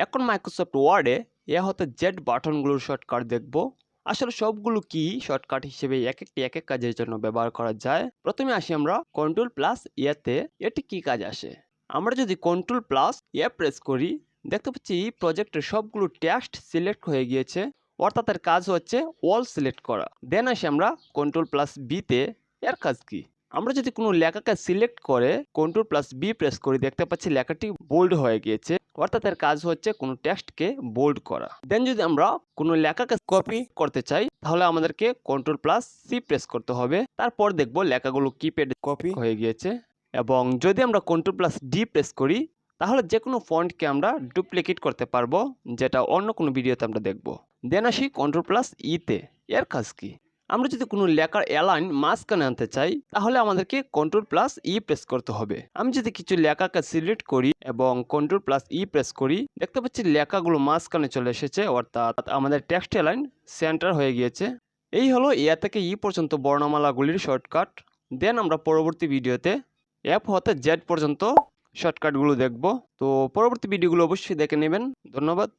এখন মাইক্রোসফট ওয়ার্ডে এ হতে জেড বাটনগুলোর শর্টকাট দেখব। আসলে সবগুলো কি শর্টকাট হিসেবে এক এক কাজের জন্য ব্যবহার করা যায়। প্রথমে আসি আমরা কন্ট্রোল প্লাস এতে। এটি কি কাজ আসে? আমরা যদি কন্ট্রোল প্লাস এ প্রেস করি, দেখতে পাচ্ছি প্রজেক্টের সবগুলো টেক্সট সিলেক্ট হয়ে গিয়েছে, অর্থাৎ এর কাজ হচ্ছে অল সিলেক্ট করা। দেন আসি আমরা কন্ট্রোল প্লাস বিতে। এর কাজ কি? আমরা যদি কোনো লেখাকে সিলেক্ট করে কন্ট্রোল প্লাস বি প্রেস করি, দেখতে পাচ্ছি লেখাটি বোল্ড হয়ে গিয়েছে, অর্থাৎ এর কাজ হচ্ছে কোনো টেক্সটকে বোল্ড করা। দেন যদি আমরা কোনো লেখাকে কপি করতে চাই, তাহলে আমাদেরকে কন্ট্রোল প্লাস সি প্রেস করতে হবে। তারপর দেখবো লেখাগুলো কিপ্যাডে কপি হয়ে গিয়েছে। এবং যদি আমরা কন্ট্রোল প্লাস ডি প্রেস করি, তাহলে যে কোনো ফন্টকে আমরা ডুপ্লিকেট করতে পারবো, যেটা অন্য কোনো ভিডিওতে আমরা দেখবো। দেন আসি কন্ট্রোল প্লাস ইতে। এর কাজ কি? আমরা যদি কোনো লেখার অ্যালাইন মাঝখানে আনতে চাই, তাহলে আমাদেরকে কন্ট্রোল প্লাস ই প্রেস করতে হবে। আমি যদি কিছু লেখাকে সিলেক্ট করি এবং কন্ট্রোল প্লাস ই প্রেস করি, দেখতে পাচ্ছি লেখাগুলো মাঝখানে চলে এসেছে, অর্থাৎ আমাদের টেক্সট অ্যালাইন সেন্টার হয়ে গিয়েছে। এই হলো এ থেকে ই পর্যন্ত বর্ণমালাগুলির শর্টকাট। দেন আমরা পরবর্তী ভিডিওতে এফ হতে জেড পর্যন্ত শর্টকাটগুলো দেখব। তো পরবর্তী ভিডিওগুলো অবশ্যই দেখে নেবেন। ধন্যবাদ।